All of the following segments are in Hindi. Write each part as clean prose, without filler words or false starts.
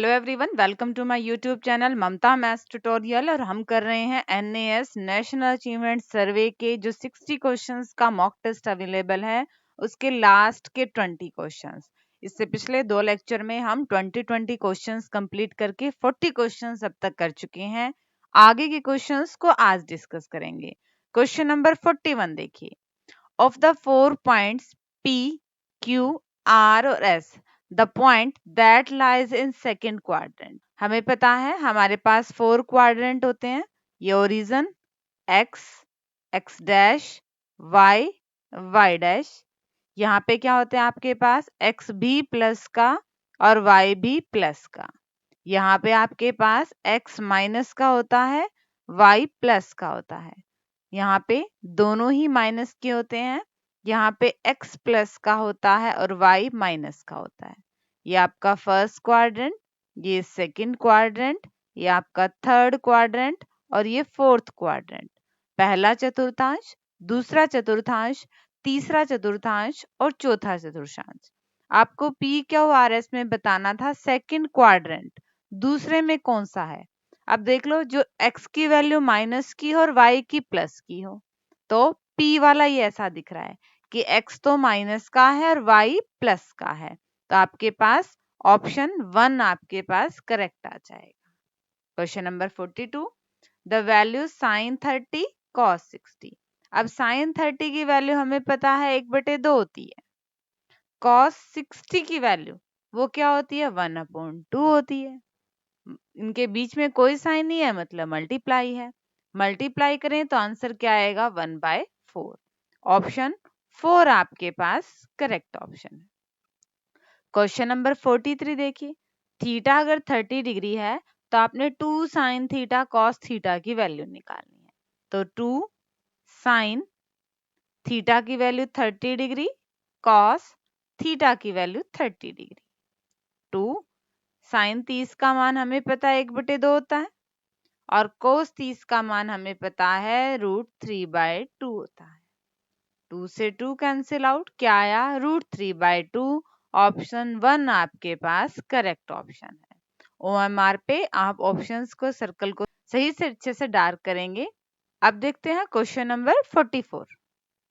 Hello everyone, welcome to my YouTube channel Mamta maths tutorial. और हम कर रहे हैं एनएएस नेशनल अचीवमेंट सर्वे के जो 60 क्वेश्चंस का मॉक टेस्ट अवेलेबल है उसके लास्ट के 20 क्वेश्चंस। इससे पिछले 2 लेक्चर में हम 20 क्वेश्चंस कंप्लीट करके 40 क्वेश्चंस अब तक कर चुके हैं। आगे के क्वेश्चंस को आज डिस्कस करेंगे। क्वेश्चन नंबर 41 देखिए। Of the 4 points P, Q, R और S, the point that lies in second quadrant। हमें पता है हमारे पास 4 क्वाड्रेंट होते हैं। ये origin X, X dash, Y, Y dash. यहाँ पे क्या होते हैं आपके पास X भी प्लस का और Y भी प्लस का। यहाँ पे आपके पास X माइनस का होता है, Y प्लस का होता है। यहाँ पे दोनों ही माइनस के होते हैं। यहाँ पे x प्लस का होता है और y माइनस का होता है। ये आपका फर्स्ट क्वाड्रेंट, ये सेकंड क्वाड्रेंट, ये आपका थर्ड क्वाड्रेंट और ये फोर्थ क्वाड्रेंट। पहला चतुर्थांश, दूसरा चतुर्थांश, तीसरा चतुर्थांश और चौथा चतुर्थांश। आपको P Q R S में बताना था सेकंड क्वाड्रेंट दूसरे में कौन सा है। अब देख लो, जो x की वैल्यू माइनस की हो और y की प्लस की हो, तो P वाला ये ऐसा दिख रहा है कि x तो माइनस का है और y प्लस का है। तो आपके पास ऑप्शन 1 आपके पास करेक्ट आ जाएगा। Question number 42, the value sin 30 cos 60। अब sin 30 की वैल्यू हमें पता है 1/2 होती है। cos 60 की वैल्यू वो क्या होती है, 1/2 होती है। इनके बीच में कोई साइन नहीं है, मतलब मल्टीप्लाई है। मल्टीप्लाई करें तो आंसर क्या आएगा, 1/4। ऑप्शन 4 आपके पास करेक्ट ऑप्शन है। क्वेश्चन नंबर 43 देखिए। थीटा अगर 30 डिग्री है तो आपने 2 sin थीटा cos थीटा की वैल्यू निकालनी है। तो 2 sin थीटा की वैल्यू 30 डिग्री, cos थीटा की वैल्यू 30 डिग्री। 2 sin 30 का मान हमें पता है 1/2 होता है और cos 30 का मान हमें पता है √3/2 होता है। 2 से 2 कैंसिल आउट, क्या आया, √3/2। ऑप्शन 1 आपके पास करेक्ट ऑप्शन है। OMR पे आप ऑप्शंस को सर्कल को सही से अच्छे से डार्क करेंगे। अब देखते हैं question number 44।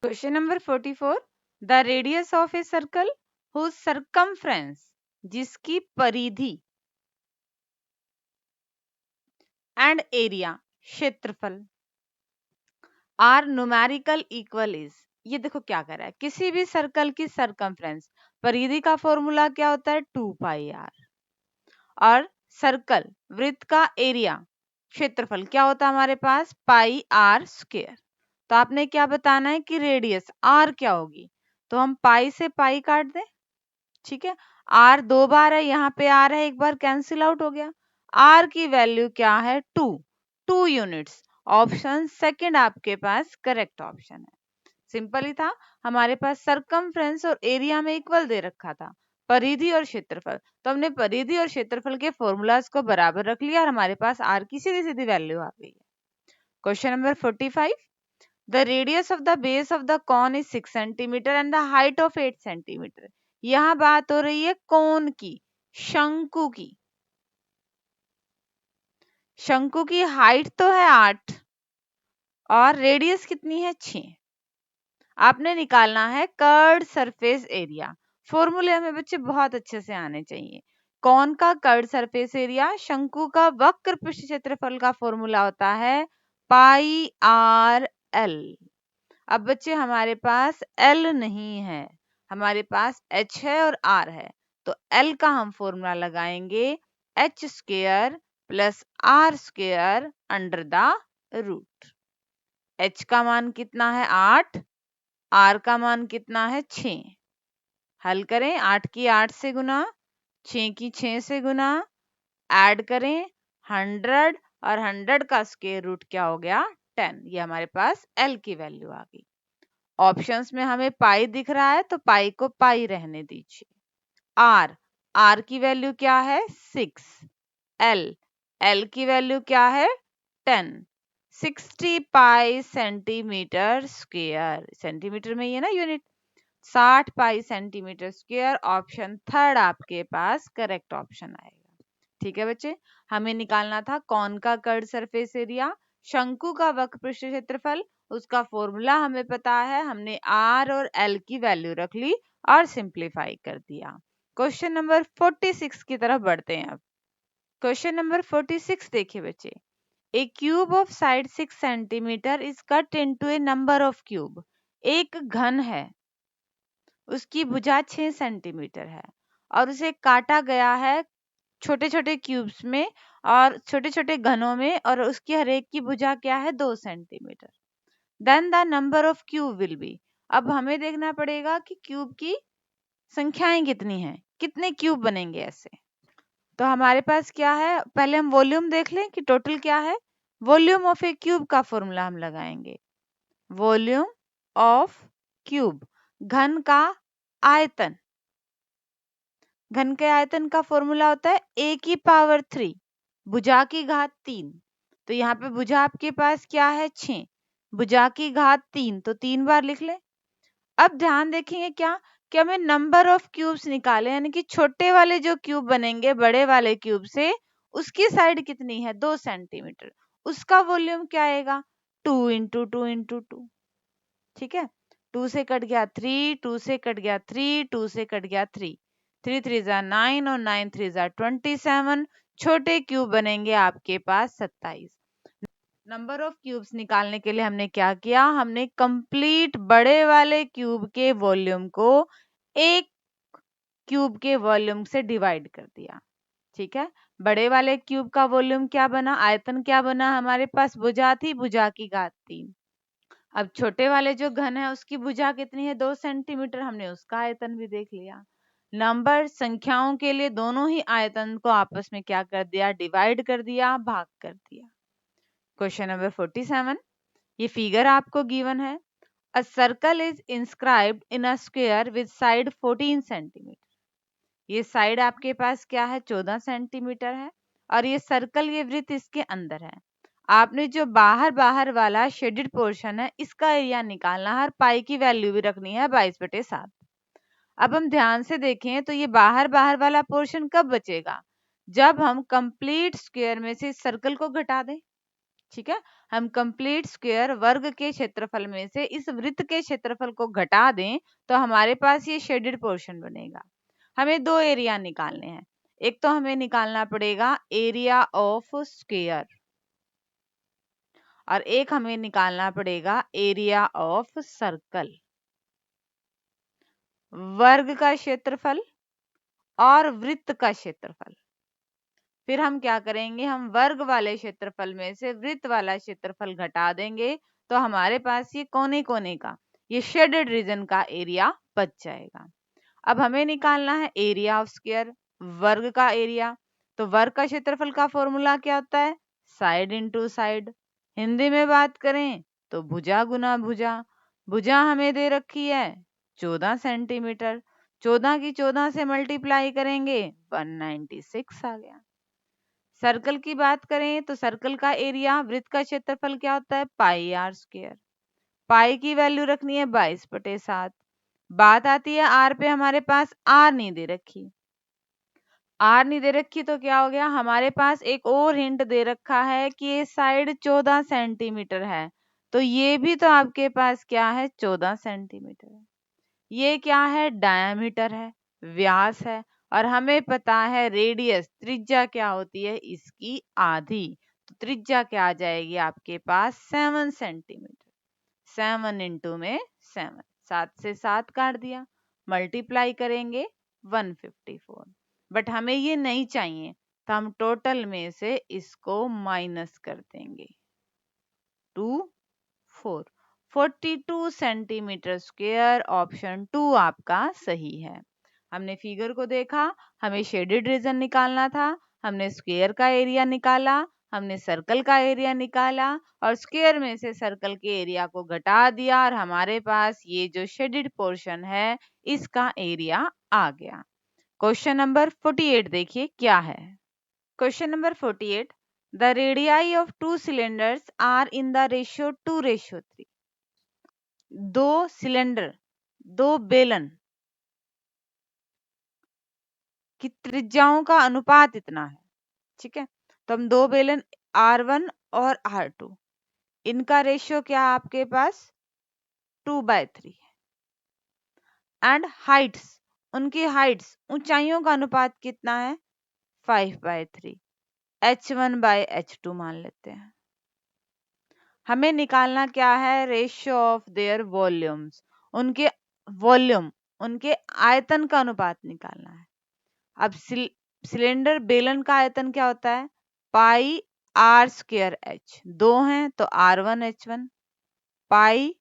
Question number 44, the radius of a circle whose circumference, जिसकी परिधि एंड एरिया क्षेत्रफल आर न्यूमेरिकल इक्वल इज। ये देखो क्या कर रहा है, किसी भी सर्कल की सरकमफ्रेंस, परिधि का फॉर्मूला क्या होता है 2πr, और सर्कल वृत्त का एरिया क्षेत्रफल क्या होता है हमारे पास πr²। तो आपने क्या बताना है कि रेडियस r क्या होगी, तो हम पाई से पाई काट दें। ठीक है, r 2 बार है, यहाँ पे r है, एक बार कैंसिल आउट हो गया। r की वैल्यू क्या है 2 यूनिट्स। ऑप्शन सेकंड आपके पास करेक्ट ऑप्शन है। सिंपल ही था, हमारे पास सरकमफ्रेंस और एरिया में इक्वल दे रखा था, परिधि और क्षेत्रफल, तो हमने परिधि और क्षेत्रफल के फॉर्मूलाज को बराबर रख लिया और हमारे पास r की सीधी सीधी वैल्यू आ गई है। Question number 45, the radius of the base of the cone is 6 centimetre and the height of 8 centimetre. यहाँ बात हो रही है कौन की, शंकु की। शंकु की हाइट तो है 8 और रेडियस कितनी है 6। आपने निकालना है कर्ड सरफेस एरिया। फॉर्मूले हमें बच्चे बहुत अच्छे से आने चाहिए। कौन का कर्ड सरफेस एरिया, शंकु का वक्र पृष्ठ क्षेत्रफल का फॉर्मूला होता है πr/l। अब बच्चे हमारे पास L नहीं है, हमारे पास H है और R है, तो L का हम फॉर्मूला लगाएंगे h² + r² under the root. H का मान कितना है 8, R का मान कितना है 6। हल करें, 8 की 8 से गुना, 6 की 6 से गुना, ऐड करें 100 और 100 का स्क्वायर रूट क्या हो गया 10। ये हमारे पास L की वैल्यू आ गई। ऑप्शंस में हमें पाई दिख रहा है तो पाई को पाई रहने दीजिए। R की वैल्यू क्या है 6, L की वैल्यू क्या है 10। 60 पाई सेंटीमीटर स्क्वायर, सेंटीमीटर में ही है ना यूनिट, 60 पाई सेंटीमीटर स्क्वायर। ऑप्शन थर्ड आपके पास करेक्ट ऑप्शन आएगा। ठीक है बच्चे, हमें निकालना था कौन का कर्ड सरफेस एरिया, शंकु का वक्र पृष्ठ क्षेत्रफल। उसका फॉर्मूला हमें पता है, हमने आर और एल की वैल्यू रख ली और सिंप्लीफाई कर दिया। क्वेश्चन नंबर 46 की तरफ बढ़ते हैं। अब क्वेश्चन नंबर 46 देखिए बच्चे, a cube of side 6 centimetre is cut into a number of cube. एक घन है, उसकी भुजा 6 सेंटीमीटर है और उसे काटा गया है छोटे छोटे क्यूब्स में और छोटे छोटे घनों में, और उसकी हर एक की भुजा क्या है 2 centimetre. Then the number of cube will be. अब हमें देखना पड़ेगा कि क्यूब की संख्याएं कितनी हैं, कितने क्यूब बनेंगे ऐसे। तो हमारे पास क्या है, पहले हम वॉल्यूम देख लें कि टोटल क्या है। वॉल्यूम ऑफ ए क्यूब का फॉर्मूला हम लगाएंगे, वॉल्यूम ऑफ क्यूब, घन का आयतन। घन के आयतन का फॉर्मूला होता है a की पावर 3 भुजा की घात 3। तो यहाँ पे भुजा आपके पास क्या है 6, भुजा की घात 3, तो 3 बार लिख ले। अब ध्यान देखेंगे क्या कि हमें नंबर ऑफ क्यूब्स निकाले, यानी कि छोटे वाले जो क्यूब बनेंगे बड़े वाले क्यूब से, उसकी साइड कितनी है 2 सेंटीमीटर, उसका वॉल्यूम क्या आएगा 2 इंटू 2 इंटू 2। ठीक है, 2 से कट गया 3, 2 से कट गया 3, 2 से कट गया 3, 3 3 जा 9 और 9 3 जा 27। छोटे क्यूब बनेंगे आपके पास 27। नंबर ऑफ क्यूब्स निकालने के लिए हमने क्या किया, हमने कंप्लीट बड़े वाले क्यूब के वॉल्यूम को एक क्यूब के वॉल्यूम से डिवाइड कर दिया। ठीक है, बड़े वाले क्यूब का वॉल्यूम क्या बना, आयतन क्या बना, हमारे पास भुजा थी, भुजा की घात 3। अब छोटे वाले जो घन है उसकी भुजा कितनी है 2 सेंटीमीटर, हमने उसका आयतन भी देख लिया। नंबर संख्याओं के लिए दोनों ही आयतन को आपस में क्या कर दिया, डिवाइड कर दिया, भाग कर दिया। क्वेश्चन नंबर 47, ये फिगर आपको गिवन है। A circle is inscribed in a square with side 14 centimetre. ये साइड आपके पास क्या है 14 सेंटीमीटर है, और ये सर्कल, ये वृत्त इसके अंदर है। आपने जो बाहर बाहर वाला शेडेड पोर्शन है इसका एरिया निकालना है, और पाई की वैल्यू भी रखनी है 22/7। अब हम ध्यान से देखें तो ये बाहर बाहर वाला पोर्शन कब बचेगा, जब हम कंप्लीट स्क्वायर में से सर्कल को घटा दें। ठीक है, हम कंप्लीट स्क्वायर वर्ग के क्षेत्रफल में से इस वृत्त के क्षेत्रफल को घटा दें तो हमारे पास ये शेडेड पोर्शन बनेगा। हमें दो एरिया निकालने हैं, एक तो हमें निकालना पड़ेगा एरिया ऑफ स्क्वायर, और एक हमें निकालना पड़ेगा एरिया ऑफ सर्कल। वर्ग का क्षेत्रफल और वृत्त का क्षेत्रफल। फिर हम क्या करेंगे, हम वर्ग वाले क्षेत्रफल में से वृत्त वाला क्षेत्रफल घटा देंगे, तो हमारे पास ये कोने कोने का, ये शेडेड रीजन का एरिया बच जाएगा। अब हमें निकालना है एरिया ऑफ स्क्वायर, वर्ग का एरिया। तो वर्ग का क्षेत्रफल का फॉर्मूला क्या होता है, साइड इंटू साइड। हिंदी में बात करें तो भुजा गुना भुजा। भुजा हमें दे रखी है 14 सेंटीमीटर, 14 की 14 से मल्टीप्लाई करेंगे 196 आ गया। सर्कल की बात करें तो सर्कल का एरिया, वृत्त का क्षेत्रफल क्या होता है पाई आर स्क्वायर। पाई की वैल्यू रखनी है 22/7। बात आती है आर पे, हमारे पास आर नहीं दे रखी। आर नहीं दे रखी तो क्या हो गया, हमारे पास एक और हिंट दे रखा है कि ये साइड 14 सेंटीमीटर है, तो ये भी तो आपके पास क्या है 14 सेंटीमीटर है। ये क्या है डायामीटर है, व्यास है, और हमें पता है रेडियस, त्रिज्या क्या होती है इसकी आधी। तो त्रिज्या क्या आ जाएगी आपके पास 7 सेंटीमीटर। 7 इंटू में 7, 7 से 7 काट दिया, मल्टीप्लाई करेंगे 154। बट हमें ये नहीं चाहिए, तो हम टोटल में से इसको माइनस कर देंगे 2 4 42 सेंटीमीटर स्क्वायर। ऑप्शन 2 आपका सही है। हमने फिगर को देखा, हमें शेडेड रीजन निकालना था, हमने स्क्वायर का एरिया निकाला, हमने सर्कल का एरिया निकाला, और स्क्वायर में से सर्कल के एरिया को घटा दिया, और हमारे पास ये जो शेडेड पोर्शन है इसका एरिया आ गया। क्वेश्चन नंबर 48 देखिए क्या है। Question number 48, the radii of two cylinders are in the ratio 2:3। दो सिलेंडर, दो बेलन की त्रिज्याओं का अनुपात इतना है। ठीक है। तो हम दो बेलन R1 और R2, इनका रेशियो क्या है आपके पास 2/3 है। एंड हाइट्स, उनकी हाइट्स ऊंचाइयों का अनुपात कितना है 5/3, H1/H2 मान लेते हैं। हमें निकालना क्या है रेशियो ऑफ देयर वॉल्यूम्स, उनके वॉल्यूम, उनके आयतन का अनुपात निकालना है। अब सिलेंडर बेलन का आयतन क्या होता है पाई आर स्क्वायर एच, दो हैं तो R1H1 पाई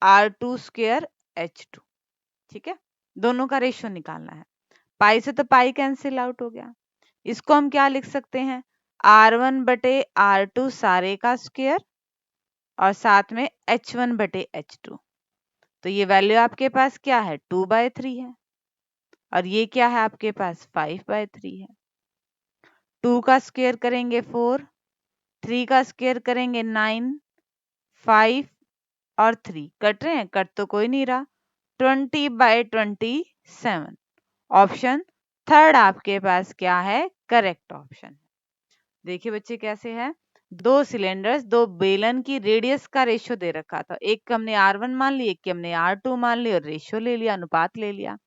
R2 स्क्वायर H2, ठीक है। दोनों का रेशियो निकालना है। पाई से तो पाई कैंसिल आउट हो गया, इसको हम क्या लिख सकते हैं R1/R2 सारे का स्क्वायर और साथ में H1/H2। तो ये वैल्यू आपके पास क्या है 2/3 है और ये क्या है आपके पास 5/3 है। 2 का स्क्वायर करेंगे 4, 3 का स्क्वायर करेंगे 9, 5 और 3 कट रहे हैं, कट तो कोई नहीं रहा, 20/27। ऑप्शन थर्ड आपके पास क्या है करेक्ट ऑप्शन। देखिए बच्चे कैसे है, दो सिलेंडर्स, दो बेलन की रेडियस का रेशियो दे रखा था, एक का हमने R1 मान ली, एक की हमने R2 मान ली और रेशियो ले लिया, अनुपात ले लिया।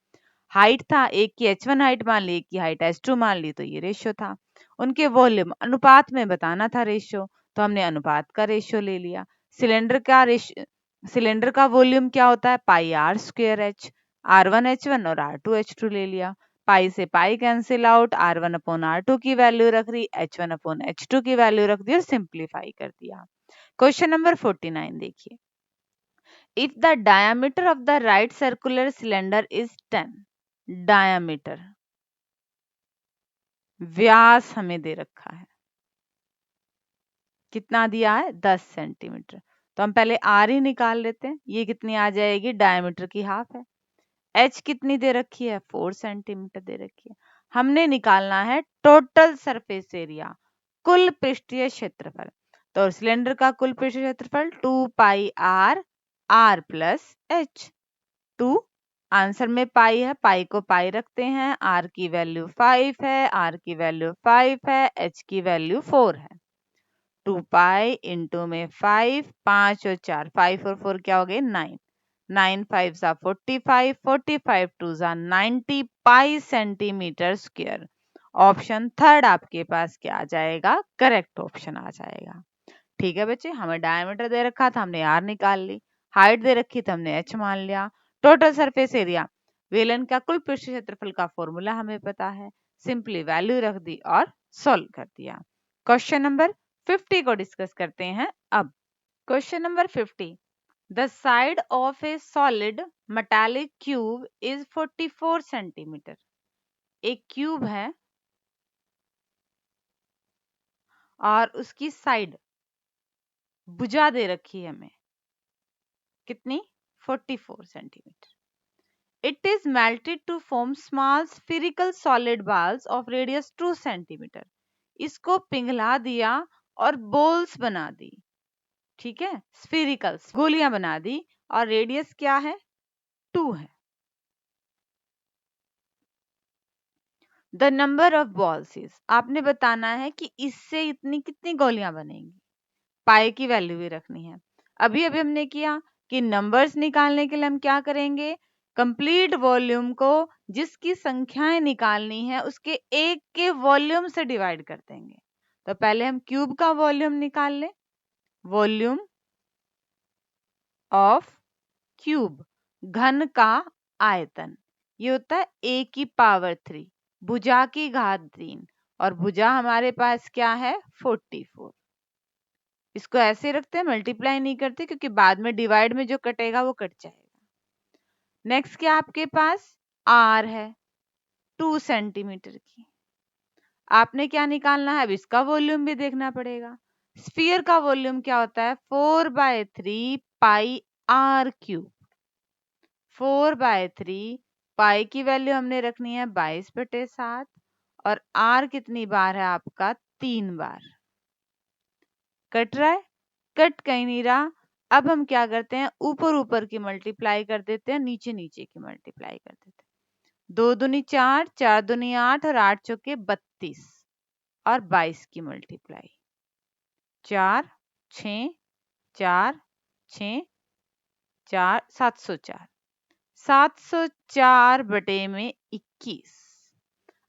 हाइट था, एक की H1 हाइट मान ली, एक की हाइट H2 मान ली, तो ये रेशियो था। उनके वॉल्यूम अनुपात में बताना था रेशियो, तो हमने अनुपात का रेशियो ले लिया। सिलेंडर का रेशियो, सिलेंडर का वॉल्यूम क्या होता है पाई आर स्क्वायर एच, R1H1 और R2H2 ले लिया। पाई से पाई कैंसिल आउट, R1/R2 की वैल्यू रख दी, H1/H2 की वैल्यू रख दी और सिंप्लीफाई कर दिया। क्वेश्चन नंबर 49 देखिए, if the diameter of the right circular cylinder is 10, diameter व्यास हमें दे रखा है, कितना दिया है 10 सेंटीमीटर, तो हम पहले आर ही निकाल लेते हैं, ये कितनी आ जाएगी डायमीटर की हाफ है। एच कितनी दे रखी है 4 सेंटीमीटर दे रखी है। हमने निकालना है टोटल सरफेस एरिया, कुल पृष्ठीय क्षेत्रफल। तो सिलेंडर का कुल पृष्ठीय क्षेत्रफल 2πr r plus H, 2 answer में पाई है, पाई को पाई रखते हैं, आर की वैल्यू 5 है, आर की वैल्यू 5 है, एच की वैल्यू 4 है। 2 पाई इंटू में 5, 5 और 4, 5 और 4 क्या हो गए 9, 9 5 सा 45, 45 2 सा 90 पाई सेंटीमीटर स्क्वायर। ऑप्शन थर्ड आपके पास क्या आ जाएगा करेक्ट ऑप्शन आ जाएगा। ठीक है बच्चे, हमें डायमीटर दे रखा था हमने आर निकाल ली, हाइट दे रखी थी हमने एच मान लिया, टोटल सरफेस एरिया वेलन का कुल पृष्ठ क्षेत्रफल का फॉर्मूला हमें पता है, सिंपली वैल्यू रख दी और सॉल्व कर दिया। क्वेश्चन नंबर 50 को डिस्कस करते हैं अब। Question number 50, the side of A solid metallic cube is 44 centimetre. एक क्यूब है और उसकी साइड भुजा दे रखी है हमें, कितनी 44 centimetre. It is melted to form small spherical solid balls of radius 2 centimetre. इसको पिघला दिया और बोल्स बना दी, ठीक है, स्फीरिकल गोलियां बना दी और रेडियस क्या है 2 है। The number of balls is, आपने बताना है कि इससे इतनी कितनी गोलियां बनेंगी, पाई की वैल्यू भी रखनी है। अभी अभी हमने किया कि नंबर्स निकालने के लिए हम क्या करेंगे, कंप्लीट वॉल्यूम को जिसकी संख्याएं निकालनी है उसके एक के वॉल्यूम से डिवाइड कर देंगे। तो पहले हम क्यूब का वॉल्यूम निकाल लें, वॉल्यूम ऑफ क्यूब, घन का आयतन, ये होता है a की पावर 3, भुजा की घात 3 और भुजा हमारे पास क्या है 44। इसको ऐसे रखते हैं, मल्टीप्लाई नहीं करते क्योंकि बाद में डिवाइड में जो कटेगा वो कट जाएगा। नेक्स्ट क्या आपके पास आर है 2 सेंटीमीटर की, आपने क्या निकालना है, अब इसका वॉल्यूम भी देखना पड़ेगा। स्फीयर का वॉल्यूम क्या होता है 4/3 पाई आर क्यूब, 4/3 पाई की वैल्यू हमने रखनी है 22/7 और आर कितनी बार है आपका 3 बार। कट रहा है, कट कहीं नहीं रहा। अब हम क्या करते हैं ऊपर ऊपर की मल्टीप्लाई कर देते हैं, नीचे नीचे की मल्टीप्लाई कर देते हैं। 2 दूनी 4, 4 दूनी 8 और 8 चौके 32। और 22 की मल्टीप्लाई। 4 6 4 6 4 704। 704 बटे में 21।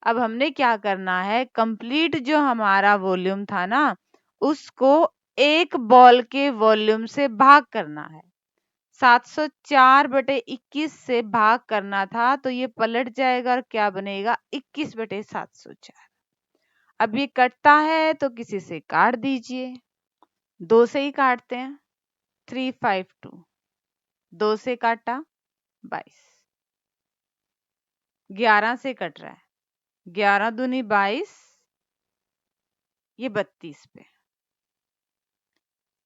अब हमने क्या करना है, कंप्लीट जो हमारा वॉल्यूम था ना उसको एक बॉल के वॉल्यूम से भाग करना है। 704 बटे 21 से भाग करना था तो ये पलट जाएगा और क्या बनेगा, 21 बटे 704। अब ये कटता है तो किसी से काट दीजिए, 2 से ही काटते हैं। 352, 2 से काटा 22, 11 से कट रहा है, 11 दूनी 22, ये 32 पे।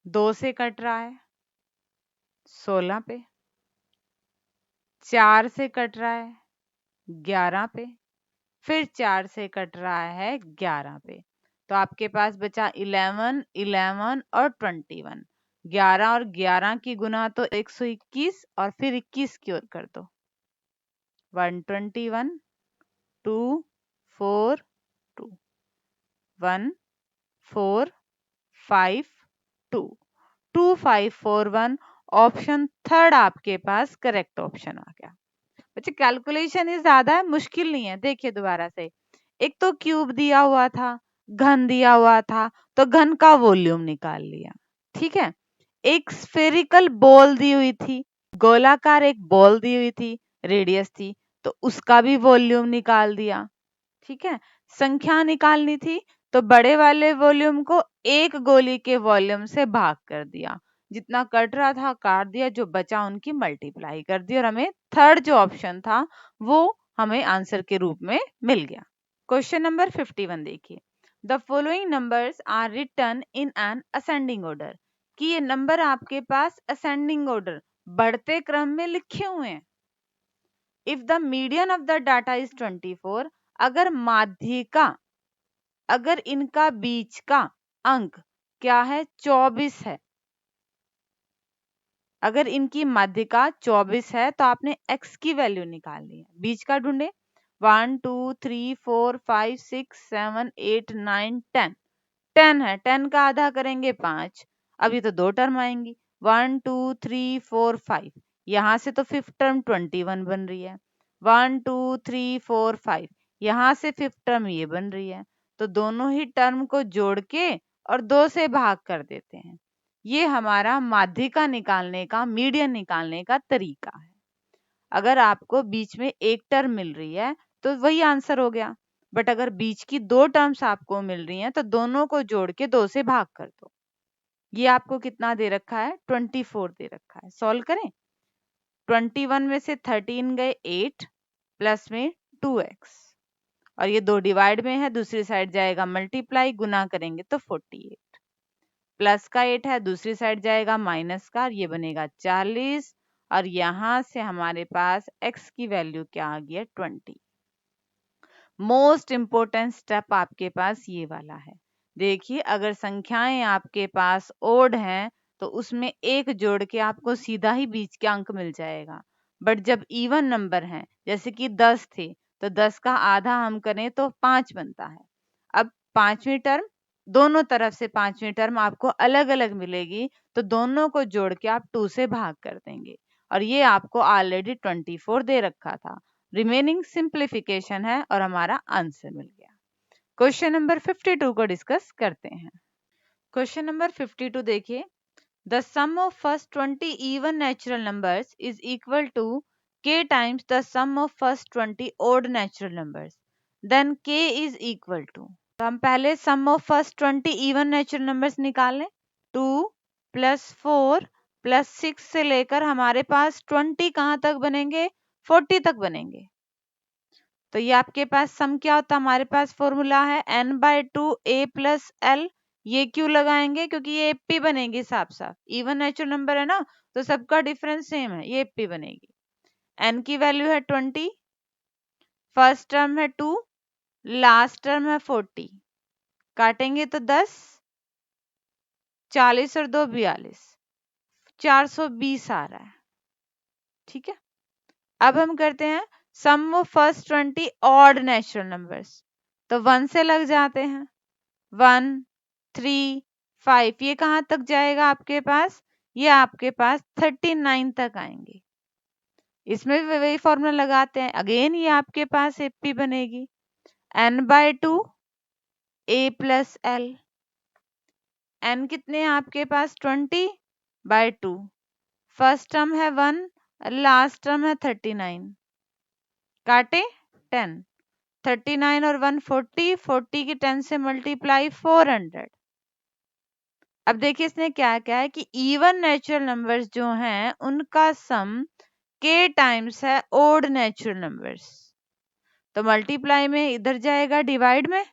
2 से कट रहा है 16 पे, 4 से कट रहा है 11 पे, फिर 4 से कट रहा है 11 पे। तो आपके पास बचा 11, 11 और 21। 11 और 11 की गुना तो 121 और फिर 21 की ओर कर दो। 121, 2 4 2, 1 4 5 2, 2541। ऑप्शन थर्ड आपके पास करेक्ट ऑप्शन आ गया। बच्चे कैलकुलेशन ही ज्यादा है, मुश्किल नहीं है। देखिए दोबारा से, एक तो क्यूब दिया हुआ था, घन दिया हुआ था, तो घन का वॉल्यूम निकाल लिया। ठीक है, एक स्फेरिकल बॉल दी हुई थी, गोलाकार एक बॉल दी हुई थी, रेडियस थी, तो उसका भी वॉल्यूम निकाल दिया। ठीक है, संख्या निकालनी थी तो बड़े वाले वॉल्यूम को एक गोली के वॉल्यूम से भाग कर दिया, जितना कट रहा था काट दिया, जो बचा उनकी मल्टीप्लाई कर दी और हमें थर्ड जो ऑप्शन था वो हमें आंसर के रूप में मिल गया। क्वेश्चन नंबर 51 देखिए, the following numbers are written in an ascending order, कि ये नंबर आपके पास असेंडिंग ऑर्डर बढ़ते क्रम में लिखे हुए हैं। If the median of the data is 24, अगर माध्यिका, अगर इनका बीच का अंक क्या है, 24 है, अगर इनकी माध्यिका 24 है तो आपने x की वैल्यू निकालनी है। बीच का ढूंढे, 1 2 3 4 5 6 7 8 9 10। 10 है, 10 का आधा करेंगे 5, अभी तो 2 टर्म आएंगी, 1 2 3 4 5। यहाँ से तो फिफ्थ टर्म 21 बन रही है, 1 2 3 4 5, यहाँ से फिफ्थ टर्म ये बन रही है। तो दोनों ही टर्म को जोड़ के और 2 से भाग कर देते हैं। ये हमारा माध्यिका निकालने का, मीडियन निकालने का तरीका है। अगर आपको बीच में एक टर्म मिल रही है तो वही आंसर हो गया, बट अगर बीच की 2 टर्म्स आपको मिल रही हैं तो दोनों को जोड़ के 2 से भाग कर दो। ये आपको कितना दे रखा है, 24 दे रखा है। सॉल्व करें, 21 में से 13 गए 8, प्लस में 2x, और ये 2 डिवाइड में है, दूसरी साइड जाएगा मल्टीप्लाई, गुना करेंगे तो 48, प्लस का 8 है, दूसरी साइड जाएगा माइनस का, ये बनेगा 40, और यहां से हमारे पास x की वैल्यू क्या आ गई है, 20। मोस्ट इंपोर्टेंट स्टेप आपके पास ये वाला है। देखिए, अगर संख्याएं आपके पास ओड हैं तो उसमें एक जोड़ के आपको सीधा ही बीच के अंक मिल जाएगा, बट जब इवन नंबर हैं, जैसे कि 10 थे, तो 10 का आधा हम करें तो 5 बनता है। अब पांचवी टर्म, दोनों तरफ से पांचवी टर्म आपको अलग अलग मिलेगी, तो दोनों को जोड़ के आप 2 से भाग कर देंगे, और ये आपको ऑलरेडी 24 दे रखा था। रिमेनिंग सिंप्लीफिकेशन है और हमारा आंसर मिल गया। क्वेश्चन नंबर 52 को डिस्कस करते हैं। क्वेश्चन नंबर 52 देखिए, the sum of first 20 even natural numbers is equal to k times the sum of first 20 odd natural numbers, then k is equal to. तो हम पहले sum of first 20 even natural numbers निकालें। 2 प्लस 4 प्लस 6 से लेकर हमारे पास 20 कहाँ तक बनेंगे, 40 तक बनेंगे। तो ये आपके पास सम क्या होता है, हमारे पास फॉर्मूला है n/2 a प्लस l। ये क्यों लगाएंगे, क्योंकि ये एपी बनेगी, साफ साफ इवन नेचुरल नंबर है ना, तो सबका डिफरेंस सेम है, ये एपी बनेगी। n की वैल्यू है 20, फर्स्ट टर्म है 2, लास्ट टर्म है 40, काटेंगे तो 10, 40 और 2 42, 420 आ रहा है। ठीक है, अब हम करते हैं sum of first 20 odd natural numbers, तो 1 से लग जाते हैं, 1 3 5, ये कहाँ तक जाएगा आपके पास? ये आपके पास 39 तक आएंगे। इसमें भी वही फॉर्मूला लगाते हैं, अगेन ये आपके पास एपी बनेगी n/2 a plus l। n कितने हैं आपके पास? 20/2। फर्स्ट टर्म है 1, लास्ट टर्म है 39, काटे 10, 39 और 1 40, 40 की 10 से मल्टीप्लाई 400। अब देखिए इसने क्या क्या है कि इवन नेचुरल नंबर्स जो हैं उनका सम के टाइम्स है ओड नेचुरल नंबर्स। तो मल्टीप्लाई में इधर जाएगा, डिवाइड में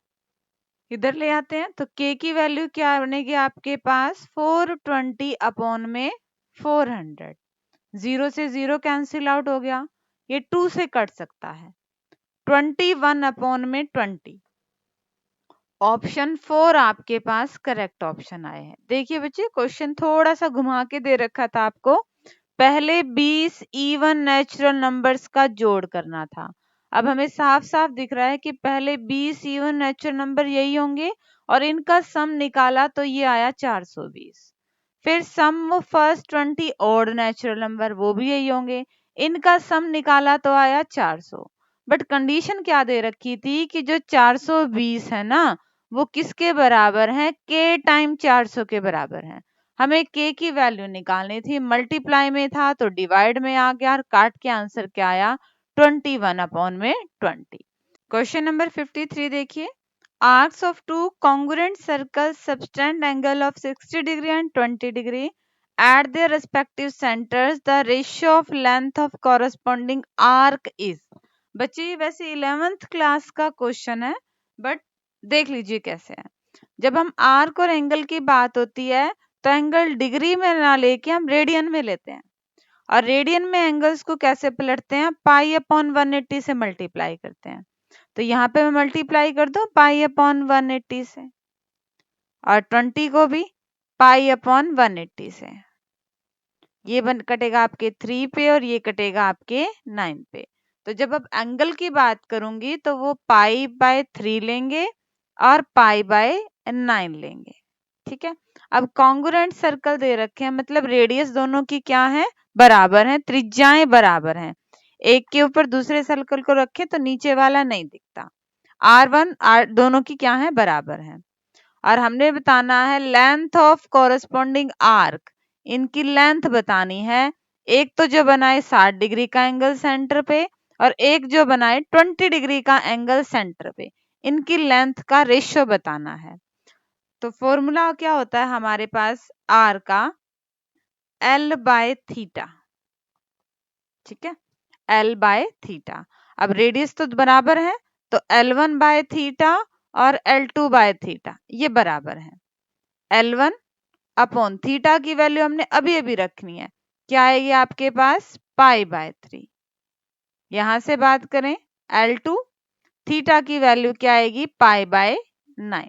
इधर ले आते हैं, तो k की वैल्यू क्या बनेगी आपके पास? 420 अपॉन में 400। 0 से 0 कैंसिल आउट हो गया, ये 2 से कट सकता है। 21 अपॉन में 20। ऑप्शन 4 आपके पास करेक्ट ऑप्शन आए हैं। देखिए बच्चे क्वेश्चन थोड़ा सा घुमा के दे रखा था आपको, पहले 20 इवन नेचुरल नंबर्स का जोड़ करना था। अब हमें साफ साफ दिख रहा है कि पहले 20 इवन नेचुरल नंबर यही होंगे और इनका सम निकाला तो ये आया 420। फिर sum of first 20 odd natural number, वो भी यही होंगे, इनका सम निकाला तो आया 400। बट कंडीशन क्या दे रखी थी कि जो 420 है ना वो किसके बराबर है? के टाइम 400 के बराबर है। हमें के की वैल्यू निकालनी थी, मल्टीप्लाई में था तो डिवाइड में आ गया और काट के आंसर क्या आया? 21 अपॉन में 20। क्वेश्चन नंबर 53 देखिए, arcs of two congruent circles subtend angle of 60 degree and 20 degree at their respective centers, the ratio of length of corresponding arc is। बच्चे वैसे 11th क्लास का क्वेश्चन है बट देख लीजिए कैसे है। जब हम आर्क और एंगल की बात होती है तो एंगल डिग्री में ना लेके हम रेडियन में लेते हैं, और रेडियन में एंगल्स को कैसे पलटते हैं? पाई अपॉन 180 से मल्टीप्लाई करते हैं। तो यहाँ पे मैं मल्टीप्लाई कर दो पाई अपॉन 180 से, और 20 को भी पाई अपॉन 180 से। ये कटेगा आपके 3 पे और ये कटेगा आपके 9 पे। तो जब अब एंगल की बात करूंगी तो वो पाई बाय 3 लेंगे और पाई बाय 9 लेंगे। ठीक है, अब कॉन्ग्रुएंट सर्कल दे रखे हैं, मतलब रेडियस दोनों की क्या है? बराबर है, त्रिज्याएं बराबर हैं। एक के ऊपर दूसरे सर्कल को रखे तो नीचे वाला नहीं दिखता। R1 R दोनों की क्या है? बराबर है। और हमने बताना है लेंथ ऑफ कॉरेस्पॉन्डिंग आर्क, इनकी लेंथ बतानी है। एक तो जो बनाए 60 डिग्री का एंगल सेंटर पे और एक जो बनाए 20 डिग्री का एंगल सेंटर पे, इनकी लेंथ का रेशियो बताना है। तो फॉर्मूला क्या होता है हमारे पास? आर का L बाय थीटा। ठीक है, L बाय थीटा। अब रेडियस तो बराबर है तो L1 बाय थीटा और L2 बाय थीटा ये बराबर है। L1 अपॉन थीटा की वैल्यू हमने अभी अभी रखनी है, क्या आएगी आपके पास? Pi by 3। यहां से बात करें L2, थीटा की वैल्यू क्या आएगी? Pi by 9।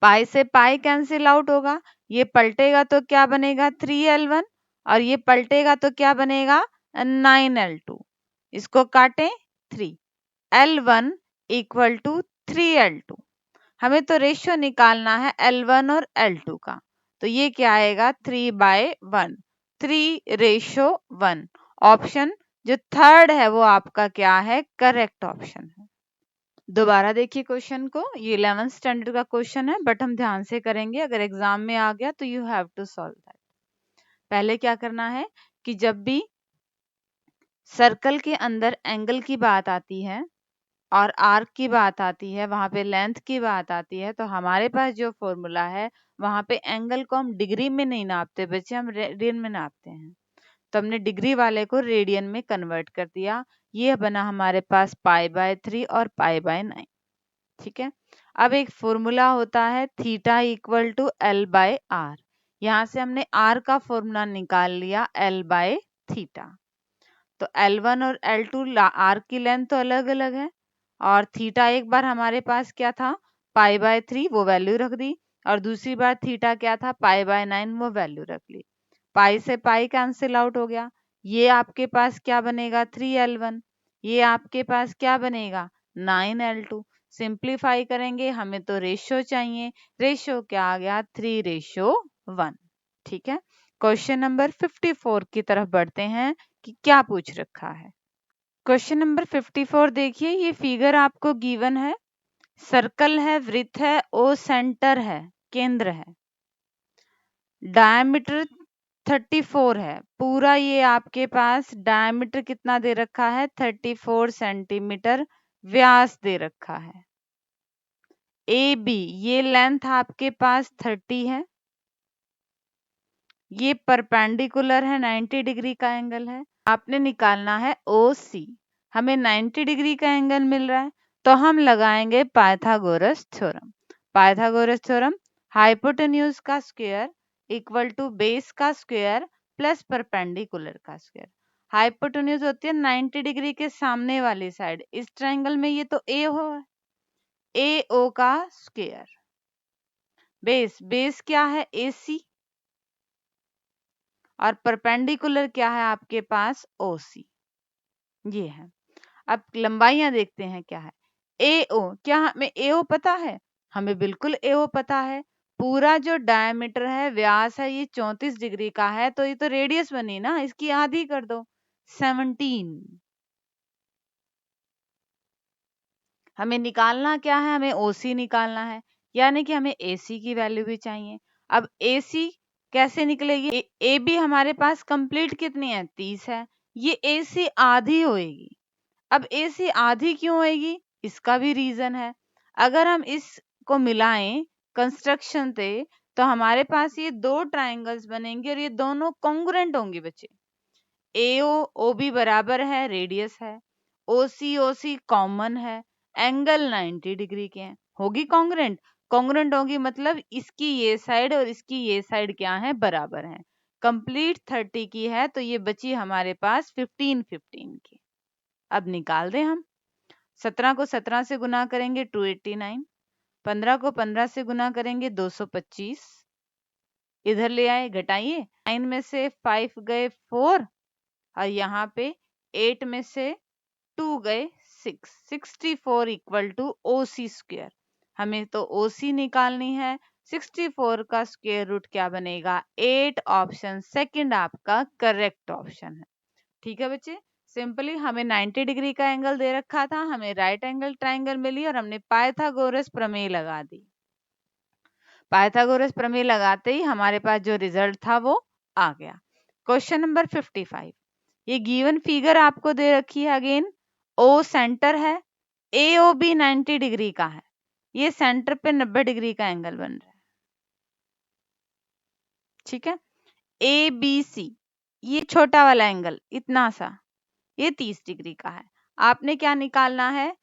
पाई से पाई कैंसिल आउट होगा, ये पलटेगा तो क्या बनेगा? 3L1 और ये पलटेगा तो क्या बनेगा? 9L2। इसको काटें 3, L1 इक्वल टू 3L2। हमें तो रेशियो निकालना है L1 और L2 का, तो ये क्या आएगा? 3/1, 3:1। ऑप्शन जो थर्ड है वो आपका क्या है? करेक्ट ऑप्शन है। दोबारा देखिए क्वेश्चन को, ये 11th स्टैंडर्ड का क्वेश्चन है बट हम ध्यान से करेंगे, अगर एग्जाम में आ गया तो you have to solve that. पहले क्या करना है कि जब भी सर्कल के अंदर एंगल की बात आती है और आर्क की बात आती है, वहां पे लेंथ की बात आती है, तो हमारे पास जो फॉर्मूला है वहां पे एंगल को हम डिग्री में नहीं नापते बच्चे, हम रेडियन में नापते हैं। तो हमने डिग्री वाले को रेडियन में कन्वर्ट कर दिया, ये बना हमारे पास पाई बाय 3 और पाई बाय 9। ठीक है, अब एक फॉर्मूला होता है theta equal to L by R. यहाँ से हमने आर का फॉर्मूला निकाल लिया L बाय थीटा। तो L1 और L2 आर की लेंथ तो अलग अलग है, और थीटा एक बार हमारे पास क्या था? पाई बाय 3, वो वैल्यू रख दी, और दूसरी बार थीटा क्या था? पाई बाय 9, वो वैल्यू रख ली। पाई से पाई कैंसिल आउट हो गया, ये आपके पास क्या बनेगा? 3L1। ये आपके पास क्या बनेगा? 9L2। सिंप्लीफाई करेंगे, हमें तो रेशो चाहिए, रेशो क्या आ गया 3:1। ठीक है, क्वेश्चन नंबर 54 की तरफ बढ़ते हैं कि क्या पूछ रखा है। क्वेश्चन नंबर 54 देखिए, ये फिगर आपको गिवन है, सर्कल है, वृत्त है, ओ सेंटर है, केंद्र है, डायमीटर 34 है, पूरा ये आपके पास डायमीटर कितना दे रखा है 34 सेंटीमीटर व्यास दे रखा है। ए बी ये लेंथ आपके पास 30 है, ये परपेंडिकुलर है, 90 डिग्री का एंगल है। आपने निकालना है ओ सी, हमें 90 डिग्री का एंगल मिल रहा है, तो हम लगाएंगे Pythagoras theorem. Pythagoras theorem, hypotenuse का स्क्वायर इक्वल टू बेस का स्क्वायर प्लस परपेंडिकुलर का स्क्वायर। हाइपोटेन्यूज होती है 90 डिग्री के सामने वाली साइड, इस ट्रायंगल में ये तो ए हो, ए ओ का स्क्वायर, बेस, बेस क्या है ए सी, और परपेंडिकुलर क्या है आपके पास ओ सी, ये है। अब लंबाइयां देखते हैं क्या है। ए ओ, क्या हमें ए ओ पता है? हमें बिल्कुल ए ओ पता है, पूरा जो डायमीटर है, व्यास है, ये 34 डिग्री का है, तो ये तो रेडियस बनी ना, इसकी आधी कर दो 17। हमें निकालना क्या है, हमें ओसी निकालना है, यानी कि हमें एसी की वैल्यू भी चाहिए। अब एसी कैसे निकलेगी, ए बी हमारे पास कंप्लीट कितनी है 30 है, ये एसी आधी होएगी। अब एसी आधी क्यों होएगी, इसका भी रीजन है। अगर हम इसको मिलाएं कंस्ट्रक्शन से, तो हमारे पास ये दो ट्रायंगल्स बनेंगे और ये दोनों कॉन्ग्रुएंट होंगे बच्चे। एओ ओ बी बराबर है, रेडियस है, ओ सी कॉमन है, एंगल 90 डिग्री के हैं, होगी कॉन्ग्रुएंट। कॉन्ग्रुएंट होगी मतलब इसकी ये साइड और इसकी ये साइड क्या है, बराबर है। कंप्लीट 30 की है, तो ये बची हमारे पास 15 की। अब निकाल दें हम, 17 को 17 से गुना करेंगे 289, 15 को 15 से गुना करेंगे 225, इधर ले आए घटाइए, 9 में से 5 गए 4, और यहाँ पे 8 में से 2 गए 6, 64 equal two O C square. हमें तो ओ सी निकालनी है, 64 का स्क्वेयर रूट क्या बनेगा 8, ऑप्शन सेकंड आपका करेक्ट ऑप्शन है। ठीक है बच्चे, सिंपली हमें 90 डिग्री का एंगल दे रखा था, हमें राइट एंगल ट्राइंगल मिली और हमने पाइथागोरस प्रमेय लगा दी। पाइथागोरस प्रमेय लगाते ही हमारे पास जो रिजल्ट था वो आ गया। क्वेश्चन नंबर 55, ये गिवन फिगर आपको दे रखी है, अगेन ओ सेंटर है, ए ओ बी 90 डिग्री का है, ये सेंटर पे 90 डिग्री का एंगल बन रहा है। ठीक है, ए बी सी ये छोटा वाला एंगल इतना सा, ये 30 डिग्री का है। आपने क्या निकालना है,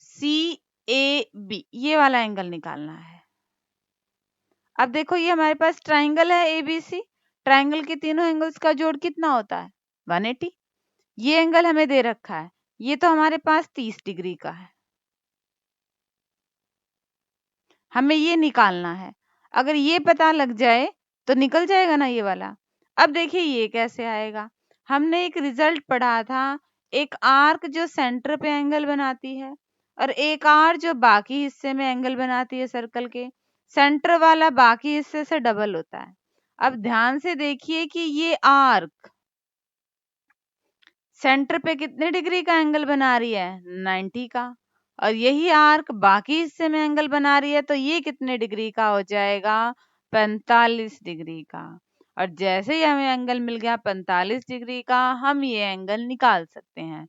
सी ए बी ये वाला एंगल निकालना है। अब देखो ये हमारे पास ट्राइंगल है एबीसी, ट्राइंगल के तीनों एंगल्स का जोड़ कितना होता है 180। ये एंगल हमें दे रखा है, ये तो हमारे पास 30 डिग्री का है, हमें ये निकालना है। अगर ये पता लग जाए तो निकल जाएगा ना ये वाला। अब देखिए ये कैसे आएगा, हमने एक रिजल्ट पढ़ा था, एक आर्क जो सेंटर पे एंगल बनाती है और एक आर्क जो बाकी हिस्से में एंगल बनाती है सर्कल के, सेंटर वाला बाकी हिस्से से डबल होता है। अब ध्यान से देखिए कि ये आर्क सेंटर पे कितने डिग्री का एंगल बना रही है 90 का, और यही आर्क बाकी हिस्से में एंगल बना रही है, तो ये कितने डिग्री का हो जाएगा 45 डिग्री का। और जैसे ही हमें एंगल मिल गया 45 डिग्री का, हम ये एंगल निकाल सकते हैं।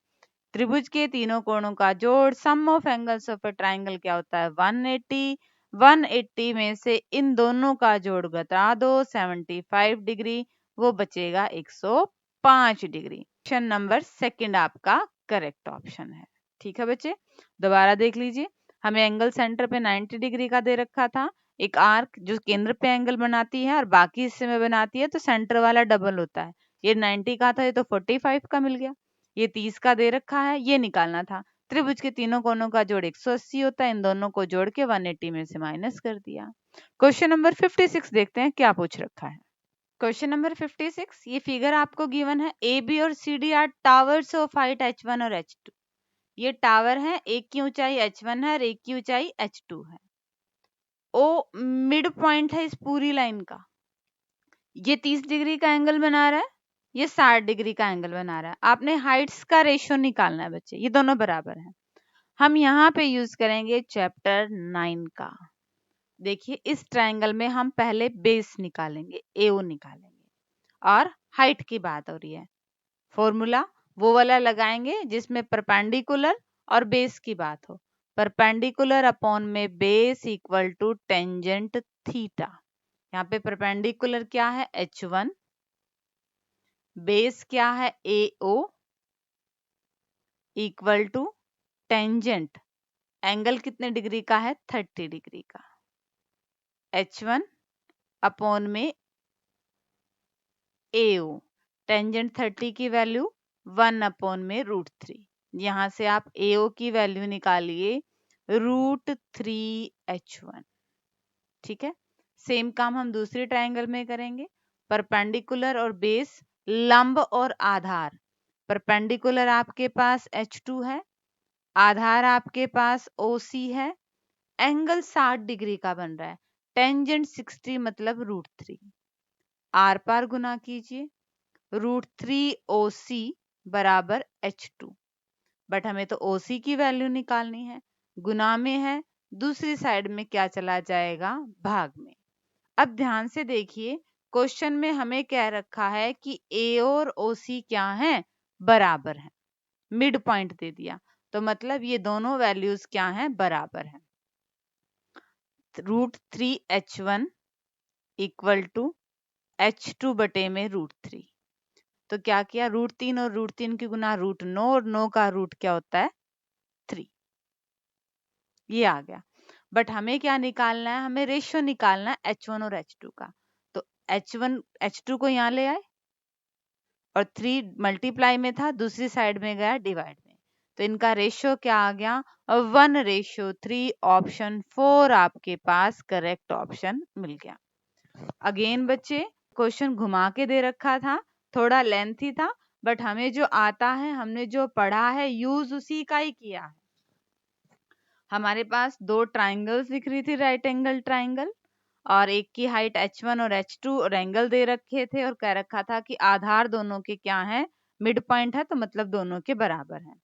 त्रिभुज के तीनों कोणों का जोड़, sum of angles of a triangle क्या होता है 180। 180 में से इन दोनों का जोड़ घटा दो 75 डिग्री, वो बचेगा 105 डिग्री। ऑप्शन नंबर सेकंड आपका करेक्ट ऑप्शन है। ठीक है बच्चे, दोबारा देख लीजिए, हमें एंगल सेंटर पे 90 डिग्री का दे रखा था, एक आर्क जो केंद्र पे एंगल बनाती है और बाकी हिस्से में बनाती है, तो सेंटर वाला डबल होता है। ये 90 का था, ये तो 45 का मिल गया। ये 30 का दे रखा है, ये निकालना था। त्रिभुज के तीनों कोनों का जोड़ 180 होता है, इन दोनों को जोड़ के 180 में से माइनस कर दिया। क्वेश्चन नंबर 56 देखते हैं क्या पूछ रखा है। क्वेश्चन नंबर 56, ये फिगर आपको गिवन है, ए बी और C D are towers of height H1 और H2। ये टावर है, एक की ऊंचाई h1 है और एक की ऊंचाई h2 है। ओ मिड पॉइंट है इस पूरी लाइन का। ये 30 डिग्री का एंगल बना रहा है, ये 60 डिग्री का एंगल बना रहा है। आपने हाइट्स का रेशियो निकालना है बच्चे, ये दोनों बराबर हैं। हम यहाँ पे यूज करेंगे चैप्टर 9 का। देखिए इस ट्रायंगल में हम पहले बेस निकालेंगे, एओ निकालेंगे, और हाइट की बात हो रही है। फॉर्मूला वो वाला लगाएंगे जिसमें परपेंडिकुलर और बेस की बात हो। परपेंडिकुलर अपॉन में base equal to tangent theta. यहाँ पे परपेंडिकुलर क्या है h1, बेस क्या है AO equal to tangent, angle कितने डिग्री का है 30 डिग्री का, h1 अपॉन में AO, टेंजेंट 30 की वैल्यू 1 अपॉन में √3। यहां से आप AO की वैल्यू निकालिए √3h1। ठीक है, सेम काम हम दूसरे ट्रायंगल में करेंगे। परपेंडिकुलर और बेस, लंब और आधार। परपेंडिकुलर आपके पास h2 है, आधार आपके पास OC है, एंगल 60 डिग्री का बन रहा है, टेंजेंट 60 मतलब √3। आर पार गुना कीजिए, √3 OC बराबर h2। बट हमें तो OC की वैल्यू निकालनी है, गुना में है, दूसरी साइड में क्या चला जाएगा, भाग में। अब ध्यान से देखिए, क्वेश्चन में हमें कह रखा है कि ए और OC क्या है, बराबर है। मिड पॉइंट दे दिया, तो मतलब ये दोनों वैल्यूज क्या हैं, बराबर है। √3h1 इक्वल टू h2 बटे में √3। तो क्या किया, √3 और √3 की गुना √9 और 9 का रूट क्या होता है 3। ये आ गया। बट हमें क्या निकालना है, हमें रेशियो निकालना है h1 और h2 का। तो h1 h2 को यहाँ ले आए और 3 मल्टीप्लाई में था, दूसरी साइड में गया डिवाइड में, तो इनका रेशियो क्या आ गया 1:3। ऑप्शन 4 आपके पास करेक्ट ऑप्शन मिल गया। अगेन बच्चे क्वेश्चन घुमा के दे रखा था, थोड़ा लेंथी था, बट हमें जो आता है, हमने जो पढ़ा है, यूज उसी का ही किया है। हमारे पास दो ट्राइंगल्स दिख रही थी, राइट एंगल ट्राइंगल, और एक की हाइट h1 और h2 और एंगल दे रखे थे, और कह रखा था कि आधार दोनों के क्या है, मिड पॉइंट है, तो मतलब दोनों के बराबर है।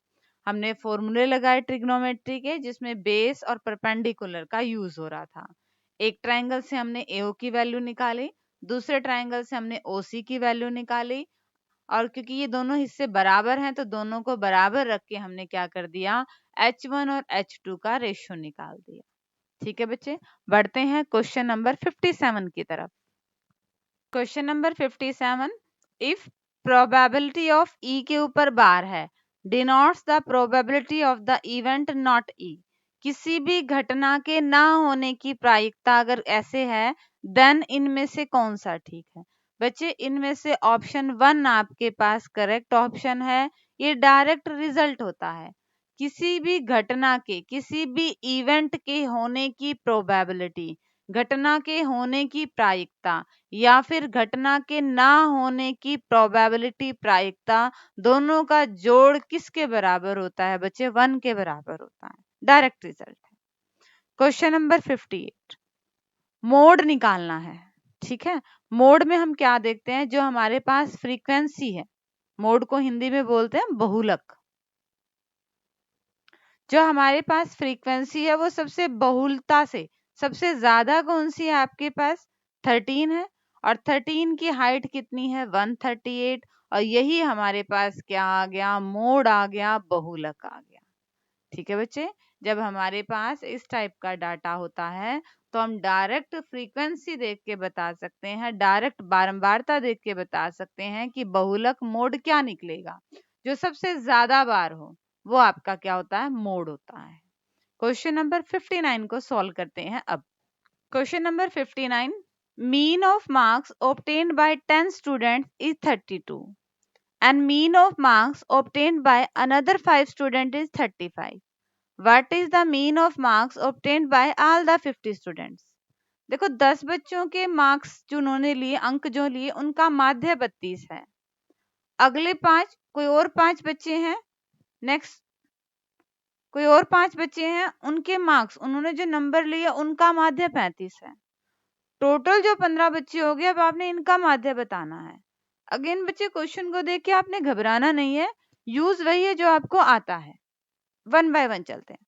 हमने फॉर्मूले लगाए ट्रिग्नोमेट्री के, जिसमें बेस और परपेंडिकुलर का यूज हो रहा था। एक ट्राइंगल से हमने AO की वैल्यू निकाली, दूसरे ट्राइंगल से हमने OC की वैल्यू निकाली, और क्योंकि ये दोनों हिस्से बराबर हैं, तो दोनों को बराबर रख के हमने क्या कर दिया, h1 और h2 का रेशियो निकाल दिया। ठीक है बच्चे, बढ़ते हैं क्वेश्चन नंबर 57 की तरफ। Question number 57, if probability of E के ऊपर बार है, denotes the probability of the event not E। किसी भी घटना के ना होने की प्रायिकता अगर ऐसे है, देन इनमें से कौन सा ठीक है। बच्चे इनमें से ऑप्शन 1 आपके पास करेक्ट ऑप्शन है। ये डायरेक्ट रिजल्ट होता है। किसी भी घटना के, किसी भी इवेंट के होने की प्रोबेबिलिटी, घटना के होने की प्रायिकता, या फिर घटना के ना होने की प्रोबेबिलिटी प्रायिकता, दोनों का जोड़ किसके बराबर होता है बच्चे, 1 के बराबर होता है। डायरेक्ट रिजल्ट है। क्वेश्चन नंबर 58, मोड निकालना है। ठीक है, मोड में हम क्या देखते हैं, जो हमारे पास फ्रीक्वेंसी है, मोड को हिंदी में बोलते हैं बहुलक। जो हमारे पास फ्रीक्वेंसी है वो सबसे बहुलता से सबसे ज्यादा कौन सी है आपके पास, 13 है, और 13 की हाइट कितनी है 138, और यही हमारे पास क्या आ गया, मोड आ गया, बहुलक आ गया। ठीक है बच्चे, जब हमारे पास इस टाइप का डाटा होता है, तो हम डायरेक्ट फ्रीक्वेंसी देख के बता सकते हैं, डायरेक्ट बारंबारता देख के बता सकते हैं कि बहुलक मोड क्या निकलेगा। जो सबसे ज्यादा बार हो वो आपका क्या होता है, मोड होता है। क्वेश्चन नंबर 59 को सॉल्व करते हैं अब। Question number 59, mean of marks obtained by 10 students is 32 and mean of marks obtained by another 5 students is 35. What is the mean of marks obtained by all the 50 students? देखो 10 बच्चों के मार्क्स जो उन्होंने लिए, अंक जो लिए, उनका माध्य 32 है। अगले 5 कोई और 5 बच्चे हैं, नेक्स्ट कोई और 5 बच्चे हैं, उनके मार्क्स, उन्होंने जो नंबर लिए उनका माध्य 35 है। टोटल जो 15 बच्चे हो गए, अब आपने इनका माध्य बताना है। अगेन बच्चे क्वेश्चन को देख के आपने घबराना नहीं है, यूज वही है जो आपको आता है। 1 बाय 1 चलते हैं।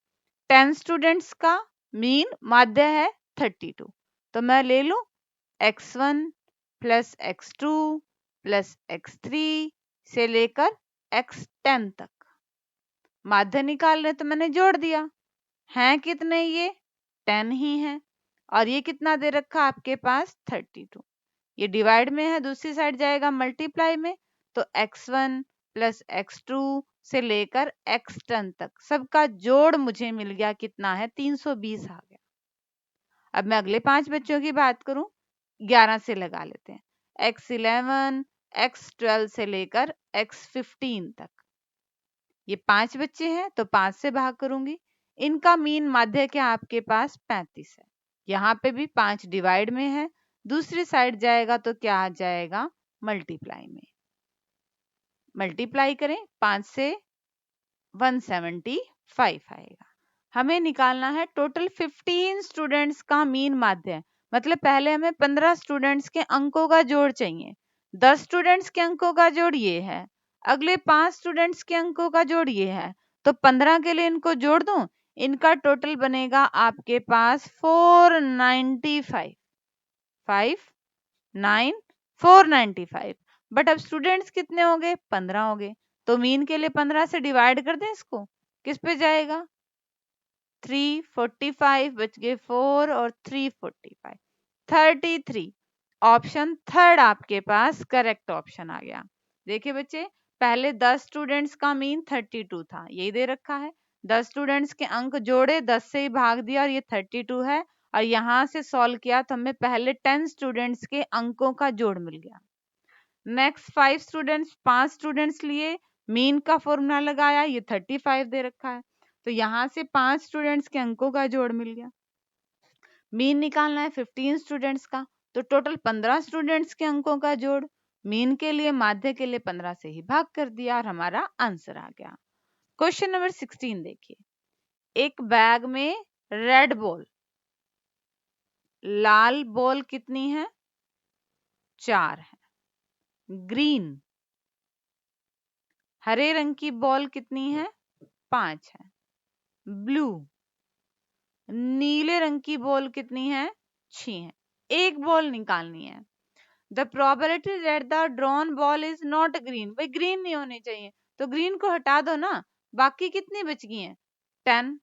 10 स्टूडेंट्स का मीन माध्य है 32, तो मैं ले लूं x1 plus x2 plus x3 से लेकर x10 तक। माध्य निकालने तो मैंने जोड़ दिया, हैं कितने ये 10 ही है, और ये कितना दे रखा आपके पास 32। ये डिवाइड में है, दूसरी साइड जाएगा मल्टीप्लाई में, तो x1 प्लस x2 से लेकर x10 तक सबका जोड़ मुझे मिल गया, कितना है 320 आ गया। अब मैं अगले 5 बच्चों की बात करूं, 11 से लगा लेते हैं, x11 x12 से लेकर x15 तक। ये 5 बच्चे हैं तो 5 से भाग करूंगी, इनका मीन माध्य क्या आपके पास 35 है। यहाँ पे भी 5 डिवाइड में है, दूसरी साइड जाएगा तो क्या आ जाएगा मल्टीप्लाई में। मल्टीप्लाई करें 5 से 175 आएगा। हमें निकालना है टोटल 15 स्टूडेंट्स का मीन माध्य, मतलब पहले हमें 15 स्टूडेंट्स के अंकों का जोड़ चाहिए। 10 स्टूडेंट्स के अंकों का जोड़ ये है, अगले 5 स्टूडेंट्स के अंकों का जोड़ ये है, तो 15 के लिए इनको जोड़ दूं, इनका टोटल बनेगा आपके पास 495, 495। बट अब स्टूडेंट्स कितने हो गए 15 हो गए, तो मीन के लिए 15 से डिवाइड कर दें इसको, किस पे जाएगा 345, बच गए 4 और 345, 33। ऑप्शन थर्ड आपके पास करेक्ट ऑप्शन आ गया। देखिए बच्चे, पहले 10 स्टूडेंट्स का मीन 32 था, यही दे रखा है, 10 स्टूडेंट्स के अंक जोड़े, 10 से ही भाग दिया और ये 32 है, और यहां से सॉल्व किया तो हमें पहले 10 स्टूडेंट्स के अंकों का जोड़ मिल गया। नेक्स्ट 5 स्टूडेंट्स, 5 स्टूडेंट्स लिए, मीन का फॉर्मूला लगाया, ये 35 दे रखा है, तो यहां से 5 स्टूडेंट्स के अंकों का जोड़ मिल गया। मीन निकालना है 15 स्टूडेंट्स का, तो टोटल 15 स्टूडेंट्स के अंकों का जोड़, मीन के लिए माध्य के लिए 15 से ही भाग कर दिया और हमारा आंसर आ गया। क्वेश्चन नंबर 16 देखिए, एक बैग में रेड बॉल, लाल बॉल कितनी है 4 है, ग्रीन हरे रंग की बॉल कितनी है 5 है, ब्लू नीले रंग की बॉल कितनी है 6 है। एक बॉल निकालनी है। The probability that the drawn ball is not green, भाई ग्रीन नहीं होनी चाहिए, तो ग्रीन को हटा दो ना, बाकी कितनी बच गई है 10,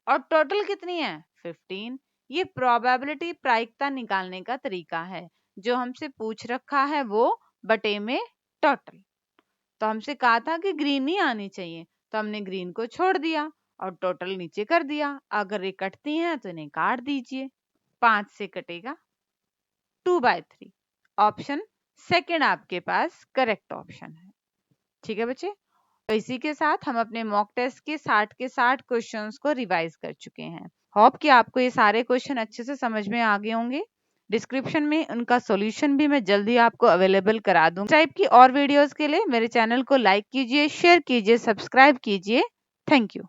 और टोटल कितनी है 15। ये प्रोबेबिलिटी प्रायिकता निकालने का तरीका है, जो हमसे पूछ रखा है वो बटे में टोटल। तो हमसे कहा था कि ग्रीन ही आनी चाहिए, तो हमने ग्रीन को छोड़ दिया और टोटल नीचे कर दिया। अगर ये कटती हैं तो इन्हें काट दीजिए, 5 से कटेगा 2/3। ऑप्शन सेकंड आपके पास करेक्ट ऑप्शन है। ठीक है बच्चे, तो इसी के साथ हम अपने मॉक टेस्ट के 60 के 60 क्वेश्चंस को रिवाइज कर चुके हैं। होप कि आपको ये सारे क्वेश्चन अच्छे से समझ में आ गए होंगे। डिस्क्रिप्शन में उनका सॉल्यूशन भी मैं जल्दी आपको अवेलेबल करा दूँ। टाइप की और वीडियोस के लिए मेरे चैनल को लाइक कीजिए, शेयर कीजिए, सब्सक्राइब कीजिए। Thank you.